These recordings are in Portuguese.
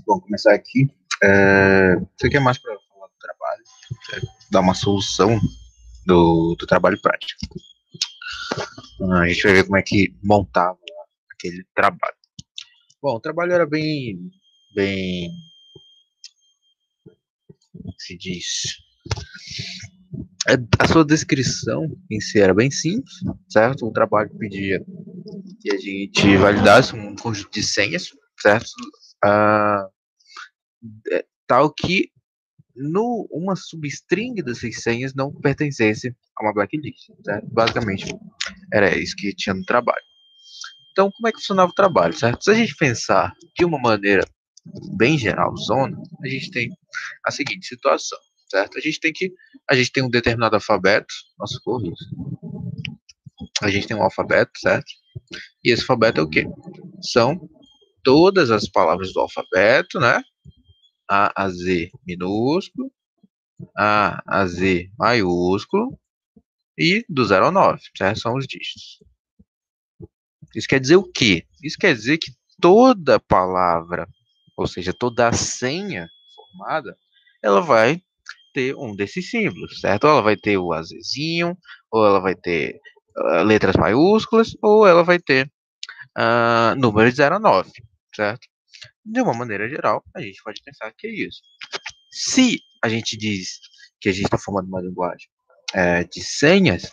Bom, começar aqui. Isso aqui é mais para falar do trabalho, dar uma solução do trabalho prático. A gente vai ver como é que montava aquele trabalho. Bom, o trabalho era bem, como se diz? A sua descrição em si era bem simples, certo? O trabalho pedia que a gente validasse um conjunto de senhas, certo? Tal que uma substring dessas senhas não pertencesse a uma blacklist, certo? Basicamente, era isso que tinha no trabalho. Então, como é que funcionava o trabalho, certo? Se a gente pensar de uma maneira bem geralzona, a gente tem a seguinte situação, certo? A gente tem um determinado alfabeto, nossa, corrija. A gente tem um alfabeto, certo? E esse alfabeto é o quê? São todas as palavras do alfabeto, né? A a Z minúsculo, a Z maiúsculo e do 0 ao 9, certo? São os dígitos. Isso quer dizer o quê? Isso quer dizer que toda palavra, ou seja, toda a senha formada, ela vai ter um desses símbolos, certo? Ou ela vai ter o Azinho, ou ela vai ter letras maiúsculas, ou ela vai ter números de 0 a 9, certo? De uma maneira geral, a gente pode pensar que é isso. Se a gente diz que a gente está formando uma linguagem de senhas,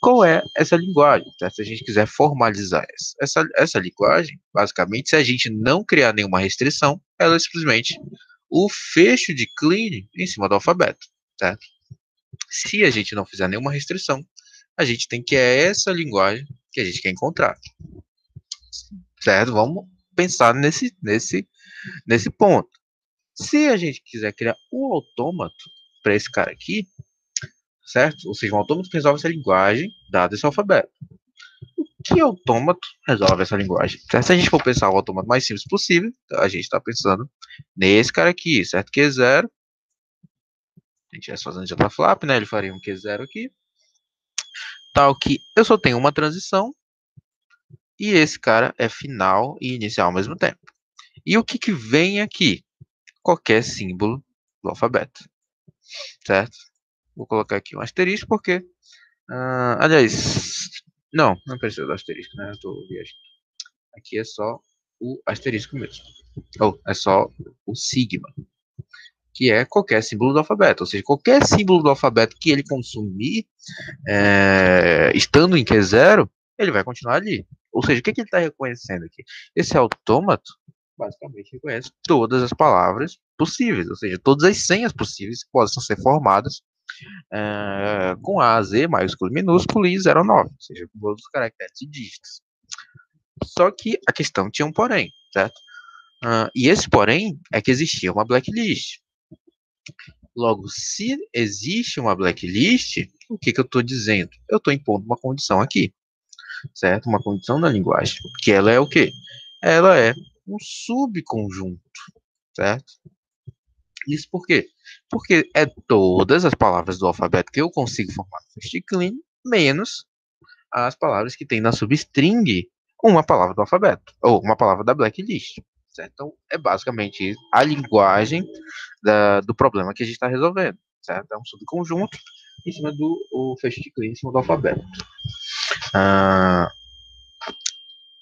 qual é essa linguagem? Tá? Se a gente quiser formalizar essa linguagem, basicamente, se a gente não criar nenhuma restrição, ela é simplesmente o fecho de clean em cima do alfabeto, certo? Se a gente não fizer nenhuma restrição, a gente tem que é essa linguagem que a gente quer encontrar, certo? Vamos pensar nesse ponto. Se a gente quiser criar um autômato para esse cara aqui, certo? Ou seja, um autômato que resolve essa linguagem dado esse alfabeto. Que autômato resolve essa linguagem? Certo? Se a gente for pensar o autômato mais simples possível, a gente está pensando nesse cara aqui, certo? Q0. A gente estivesse fazendo JFlap, né? Ele faria um Q0 aqui. Tal que eu só tenho uma transição. E esse cara é final e inicial ao mesmo tempo. E o que vem aqui? Qualquer símbolo do alfabeto. Certo? Vou colocar aqui um asterisco porque... aliás... Não precisa do asterisco, né? Eu tô viajando. Aqui é só o asterisco mesmo. Ou é só o sigma, que é qualquer símbolo do alfabeto. Ou seja, qualquer símbolo do alfabeto que ele consumir, estando em Q0, ele vai continuar ali. Ou seja, o que ele está reconhecendo aqui? Esse autômato, basicamente, reconhece todas as palavras possíveis, ou seja, todas as senhas possíveis que possam ser formadas com A, Z, maiúsculo, minúsculo e 0 a 9, ou seja, com todos os caracteres e dígitos. Só que a questão tinha um porém, certo? E esse porém é que existia uma blacklist. Logo, se existe uma blacklist, o que eu estou dizendo? Eu estou impondo uma condição aqui, certo? Uma condição na linguagem, que ela é o quê? Ela é um subconjunto, certo? Isso por quê? Porque é todas as palavras do alfabeto que eu consigo formar no first clean, menos as palavras que tem na substring uma palavra do alfabeto, ou uma palavra da blacklist. Certo? Então, é basicamente a linguagem do problema que a gente está resolvendo. Certo? É um subconjunto em cima do first clean, em cima do alfabeto.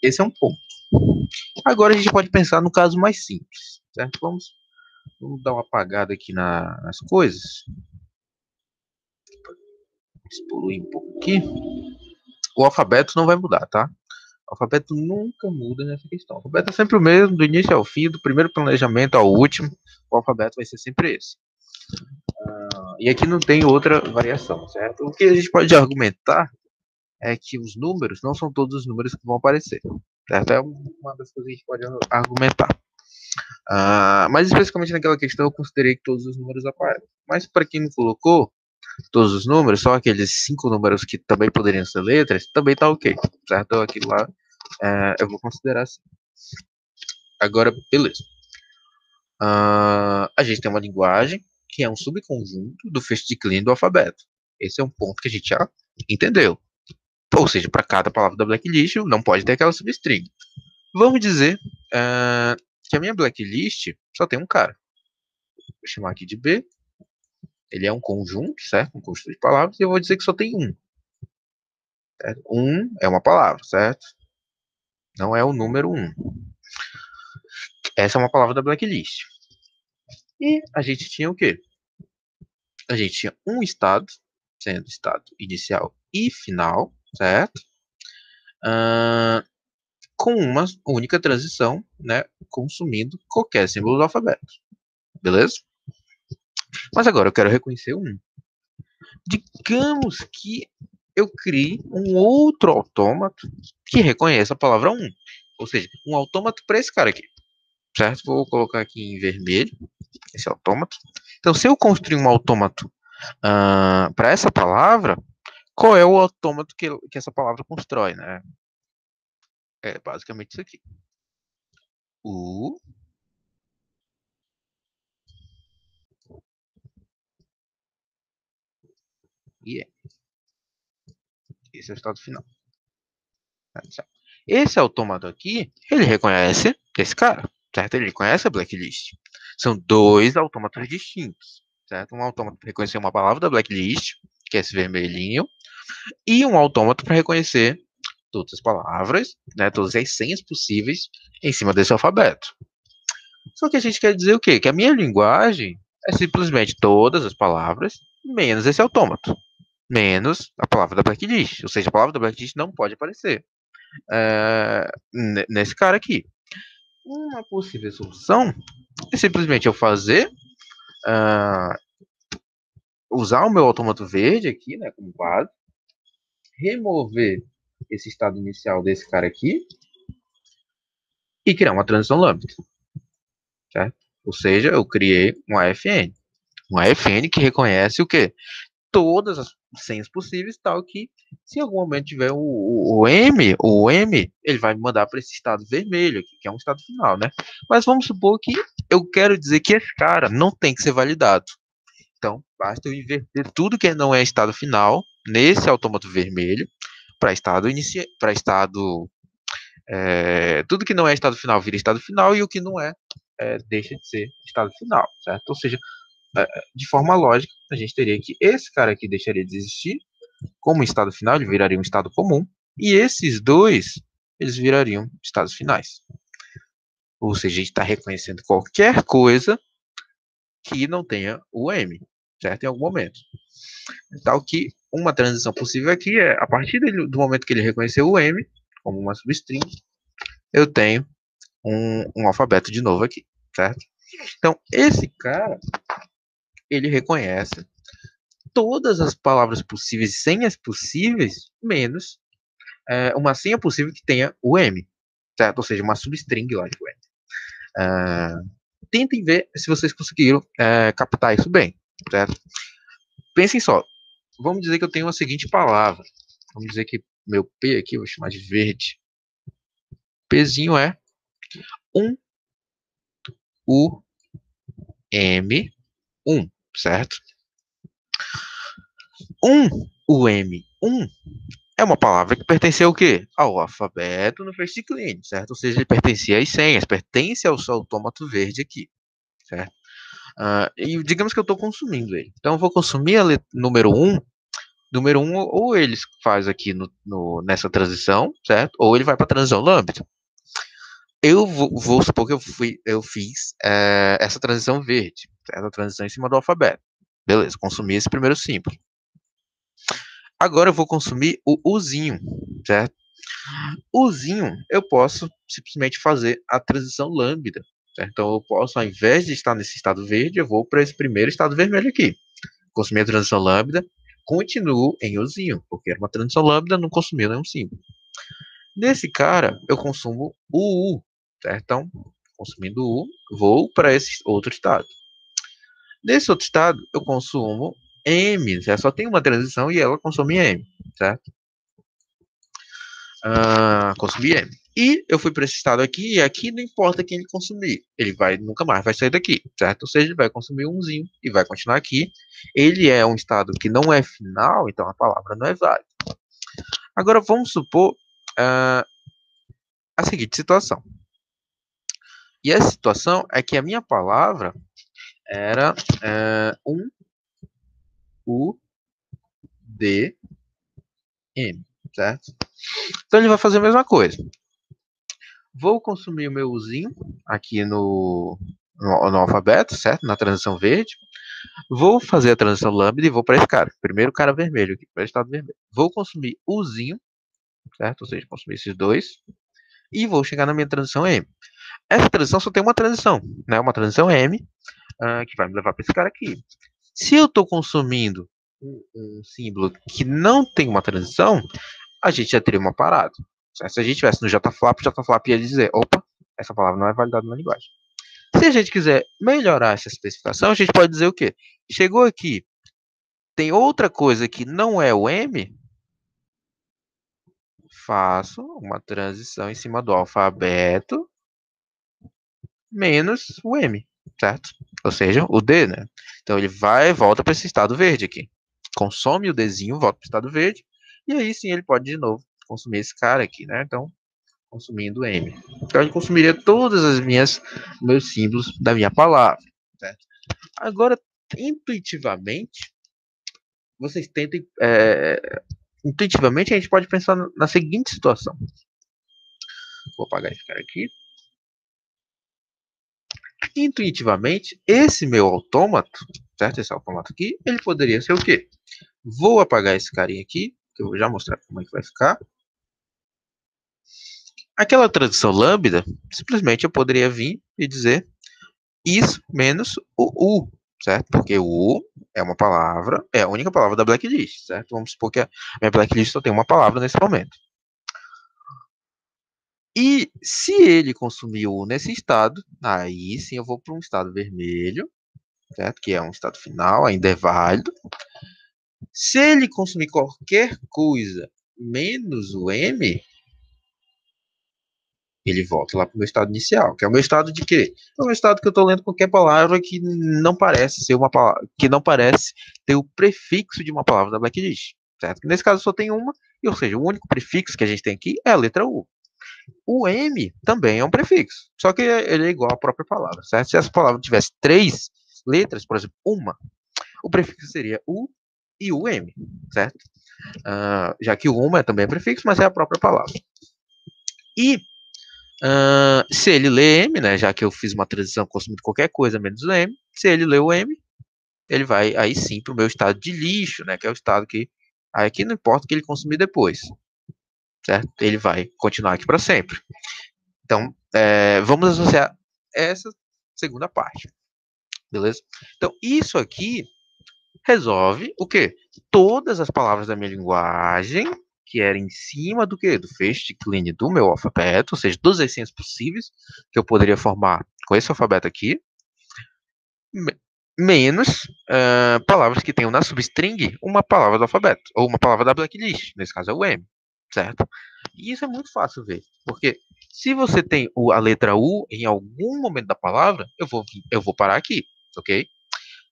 Esse é um ponto. Agora a gente pode pensar no caso mais simples. Certo? Vamos dar uma apagada aqui nas coisas. Explodir um pouco aqui. O alfabeto não vai mudar, tá? O alfabeto nunca muda nessa questão. O alfabeto é sempre o mesmo, do início ao fim, do primeiro planejamento ao último. O alfabeto vai ser sempre esse. E aqui não tem outra variação, certo? O que a gente pode argumentar é que os números não são todos os números que vão aparecer, certo? É uma das coisas que a gente pode argumentar. Mas especificamente naquela questão eu considerei que todos os números aparecem. Mas para quem não colocou todos os números, só aqueles 5 números que também poderiam ser letras, também tá ok, certo? Então aquilo lá eu vou considerar assim. Agora, beleza. A gente tem uma linguagem que é um subconjunto do first clean do alfabeto. Esse é um ponto que a gente já entendeu. Ou seja, para cada palavra da blacklist não pode ter aquela substring. Vamos dizer que a minha blacklist só tem um cara. Vou chamar aqui de B. Ele é um conjunto, certo? Um conjunto de palavras, e eu vou dizer que só tem um. Certo? Um é uma palavra, certo? Não é o número 1. Essa é uma palavra da blacklist. E a gente tinha o quê? A gente tinha um estado, sendo estado inicial e final, certo? Com uma única transição, né? Consumindo qualquer símbolo do alfabeto. Beleza? Mas agora eu quero reconhecer um. Digamos que eu crie um outro autômato que reconheça a palavra 1. Ou seja, um autômato para esse cara aqui. Certo? Vou colocar aqui em vermelho esse autômato. Então, se eu construir um autômato para essa palavra, qual é o autômato que essa palavra constrói, né? É basicamente isso aqui. U e E. Esse é o estado final. Esse autômato aqui, ele reconhece esse cara, certo? Ele reconhece a blacklist. São dois autômatos distintos, certo? Um autômato para reconhecer uma palavra da blacklist, que é esse vermelhinho, e um autômato para reconhecer todas as palavras, né, todas as senhas possíveis em cima desse alfabeto. Só que a gente quer dizer o quê? Que a minha linguagem é simplesmente todas as palavras menos esse autômato, menos a palavra da blacklist. Ou seja, a palavra da blacklist não pode aparecer nesse cara aqui. Uma possível solução é simplesmente eu fazer usar o meu autômato verde aqui, né, como base, remover esse estado inicial desse cara aqui e criar uma transição lambda, certo? Ou seja, eu criei um AFN. Um AFN que reconhece o quê? Todas as senhas possíveis, tal que se em algum momento tiver o M, ele vai me mandar para esse estado vermelho aqui, que é um estado final, né? Mas vamos supor que eu quero dizer que esse cara não tem que ser validado. Então, basta eu inverter tudo que não é estado final nesse autômato vermelho para estado inicial, para estado tudo que não é estado final vira estado final e o que não deixa de ser estado final, certo? Ou seja, de forma lógica, a gente teria que esse cara aqui deixaria de existir como estado final, ele viraria um estado comum, e esses dois, eles virariam estados finais. Ou seja, a gente está reconhecendo qualquer coisa que não tenha o M, certo? Em algum momento. Tal que uma transição possível aqui é, a partir do momento que ele reconheceu o M, como uma substring, eu tenho um alfabeto de novo aqui, certo? Então, esse cara, ele reconhece todas as palavras possíveis e senhas possíveis, menos uma senha possível que tenha o M, certo? Ou seja, uma substring lá de M. Tentem ver se vocês conseguiram captar isso bem, certo? Pensem só, vamos dizer que eu tenho a seguinte palavra, vamos dizer que meu P aqui, eu vou chamar de verde, Pzinho é 1, U, M, 1, certo? 1, U, M, 1 é uma palavra que pertencia ao quê? Ao alfabeto no first clean, certo? Ou seja, ele pertencia às senhas, pertence ao seu autômato verde aqui, certo? E digamos que eu estou consumindo ele. Então, eu vou consumir a número 1. Número 1, ou ele faz aqui nessa transição, certo? Ou ele vai para a transição lambda. Eu vou supor que eu fiz essa transição verde, essa transição em cima do alfabeto. Beleza, consumi esse primeiro símbolo. Agora eu vou consumir o Uzinho, certo? Uzinho, eu posso simplesmente fazer a transição lambda. Certo? Então, eu posso, ao invés de estar nesse estado verde, eu vou para esse primeiro estado vermelho aqui. Consumir a transição lambda, continuo em Uzinho, porque era uma transição lambda, não consumiu nenhum símbolo. Nesse cara, eu consumo o U, certo? Então, consumindo o U, vou para esse outro estado. Nesse outro estado, eu consumo M, certo? Só tem uma transição e ela consome M, certo? Consumir M. E eu fui para esse estado aqui, e aqui não importa quem ele consumir, ele nunca mais vai sair daqui, certo? Ou seja, ele vai consumir umzinho e vai continuar aqui. Ele é um estado que não é final, então a palavra não é válida. Agora vamos supor a seguinte situação. E essa situação é que a minha palavra era um U, D, M, certo? Então ele vai fazer a mesma coisa. Vou consumir o meu Uzinho aqui no alfabeto, certo? Na transição verde. Vou fazer a transição lambda e vou para esse cara. Primeiro cara vermelho aqui, para o estado vermelho. Vou consumir Uzinho, certo? Ou seja, consumir esses dois. E vou chegar na minha transição M. Essa transição só tem uma transição, né? Uma transição M, que vai me levar para esse cara aqui. Se eu estou consumindo um símbolo que não tem uma transição, a gente já teria uma parada. Se a gente tivesse no JFlap, o JFlap ia dizer, opa, essa palavra não é validada na linguagem. Se a gente quiser melhorar essa especificação, a gente pode dizer o quê? Chegou aqui, tem outra coisa que não é o M, faço uma transição em cima do alfabeto menos o M, certo? Ou seja, o D, né? Então ele vai e volta para esse estado verde aqui. Consome o Dzinho, volta para o estado verde, e aí sim ele pode de novo consumir esse cara aqui, né? Então, consumindo M. Então ele consumiria todas as meus símbolos da minha palavra, certo? Agora, intuitivamente, vocês tentem. Intuitivamente, a gente pode pensar na seguinte situação. Vou apagar esse cara aqui. Intuitivamente, esse meu autômato, certo? Esse autômato aqui, ele poderia ser o quê? Vou apagar esse carinha aqui, que eu vou já mostrar como é que vai ficar. Aquela transição lambda, simplesmente eu poderia vir e dizer isso menos o U, certo? Porque o U é uma palavra, é a única palavra da blacklist, certo? Vamos supor que a minha blacklist só tem uma palavra nesse momento. E se ele consumir o U nesse estado, aí sim eu vou para um estado vermelho, certo? Que é um estado final, ainda é válido. Se ele consumir qualquer coisa menos o M, ele volta lá para o meu estado inicial, que é o meu estado de quê? É o meu estado que eu estou lendo qualquer palavra que não parece ser uma palavra, que não parece ter o prefixo de uma palavra da blacklist, certo? Nesse caso só tem uma, e, ou seja, o único prefixo que a gente tem aqui é a letra U. O M também é um prefixo, só que ele é igual à própria palavra, certo? Se essa palavra tivesse três letras, por exemplo, uma, o prefixo seria U e UM, certo? Já que o uma também é prefixo, mas é a própria palavra. E se ele lê M, né, já que eu fiz uma transição consumindo qualquer coisa menos o M, se ele lê o M, ele vai aí sim para o meu estado de lixo, né, que é o estado que aí aqui não importa o que ele consumir depois, certo? Ele vai continuar aqui para sempre. Então, vamos associar essa segunda parte, beleza? Então, isso aqui resolve o quê? Todas as palavras da minha linguagem que era em cima do quê? Do feixe clean do meu alfabeto, ou seja, todas as senhas possíveis que eu poderia formar com esse alfabeto aqui, menos palavras que tenham na substring uma palavra do alfabeto, ou uma palavra da blacklist, nesse caso é o M, certo? E isso é muito fácil ver, porque se você tem a letra U em algum momento da palavra, eu vou parar aqui, ok?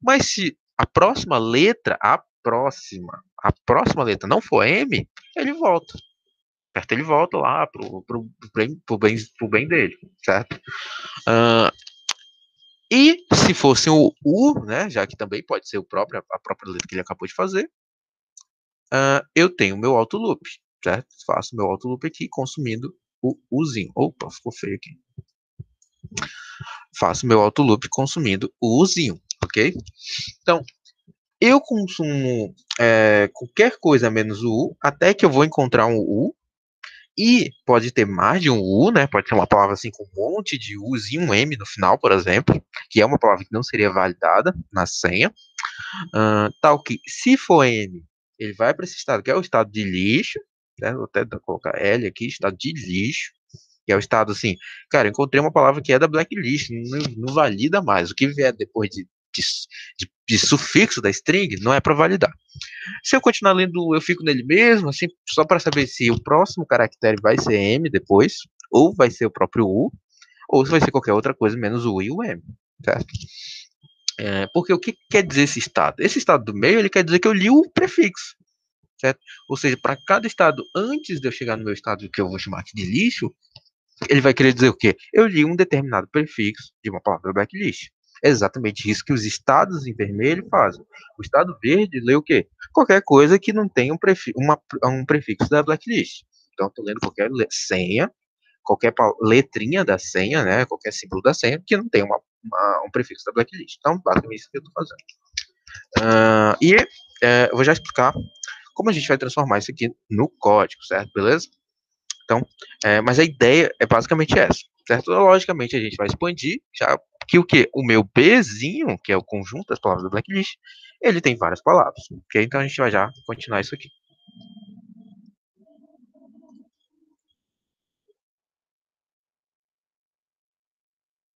Mas se a próxima letra não for M, ele volta. Certo? Ele volta lá pro bem dele, certo? E se fosse o U, né, já que também pode ser a própria letra que ele acabou de fazer, eu tenho o meu auto loop, certo? Faço meu auto loop aqui consumindo o Uzinho. Opa, ficou feio aqui. Faço meu auto loop consumindo o Uzinho, ok? Então, eu consumo qualquer coisa menos o U, até que eu vou encontrar um U, e pode ter mais de um U, né? Pode ser uma palavra assim com um monte de U's e um M no final, por exemplo, que é uma palavra que não seria validada na senha. Tal que, se for M, ele vai para esse estado, que é o estado de lixo, né? Vou até colocar L aqui, estado de lixo, que é o estado assim, cara, encontrei uma palavra que é da blacklist, não valida mais. O que vier depois de sufixo da string não é para validar. Se eu continuar lendo, eu fico nele mesmo, assim, só para saber se o próximo caractere vai ser M depois, ou vai ser o próprio U, ou se vai ser qualquer outra coisa menos o U e o M, certo? Porque o que quer dizer esse estado? Esse estado do meio, ele quer dizer que eu li o prefixo, certo? Ou seja, para cada estado, antes de eu chegar no meu estado que eu vou chamar aqui de lixo, Ele vai querer dizer o quê? Eu li um determinado prefixo de uma palavra da blacklist. É exatamente isso que os estados em vermelho fazem. O estado verde lê o quê? Qualquer coisa que não tenha um prefixo da blacklist. Então, estou lendo qualquer senha, qualquer letrinha da senha, né? Qualquer símbolo da senha que não tenha um prefixo da blacklist. Então, basicamente, isso que eu estou fazendo. Eu vou já explicar como a gente vai transformar isso aqui no código, certo? Beleza? Então, mas a ideia é basicamente essa, certo? Logicamente, a gente vai expandir, já que o quê? O meu Bzinho, que é o conjunto das palavras do blacklist, ele tem várias palavras, ok? Então, a gente vai já continuar isso aqui.